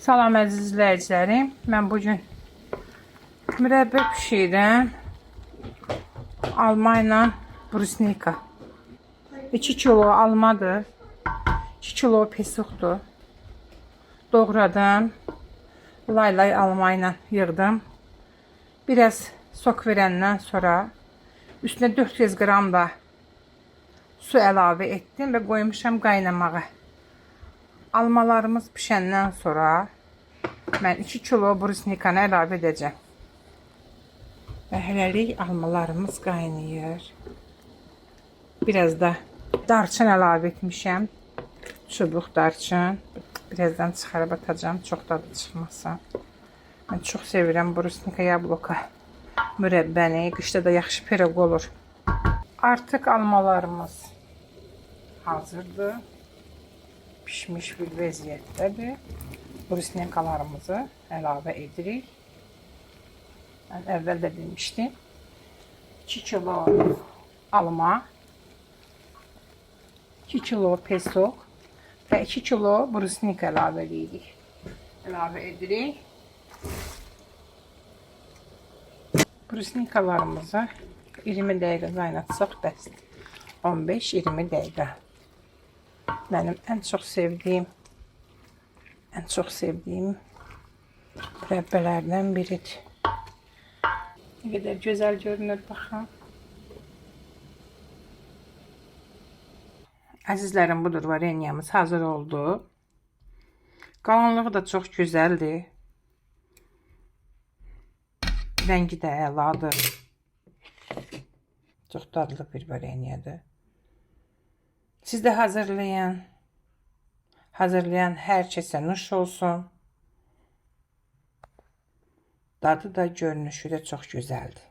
Salam əziz izləyicilərim. Mən bugün mürəbbə bişirəm. Alma ilə brusnika. 2 kilo almadır. 2 kilo pesuqdur. Doğradım. Lay alma ilə yığdım. Biraz sok verəndən sonra üstünə 400 qram da su əlavə etdim və qoymuşam qaynamağa. Almalarımız pişəndən sonra mən 2 kilo brusnikanı əlavə edəcəm. Və hələlik almalarımız qaynayır. Biraz da darçın əlavə etmişəm. Çubuq darçın. Birazdan çıxarıb atacağım. Çox dadı çıxmasın. Mən çox sevirəm brusnika yabloka mürəbbəni. Qışda da yaxşı piroq olur. Artıq almalarımız hazırdır. Pişmiş bir vəziyyətdədir. Brusnikalarımızı əlavə edirik. Mən əvvəl də demişdim. 2 kilo alma, 2 kilo pesuq və 2 kilo brusnika əlavə edirik. Əlavə edirik. Brusnikalarımızı 20 dəqiqə qaynatsaq bəsdir. 15-20 dəqiqə. Mənim ən çox sevdiyim mürəbbələrdən biridir. Nə qədər gözəl görünür, baxın. Əzizlərim, budur, varenyamız hazır oldu. Qalanlığı da çox gözəldir. Rəngi də əladır. Çox dadlı bir varenyadır. Siz də hazırlayın. Hazırlayan hər kəsə nuş olsun. Dadı da görünüşü də çox gözəldir.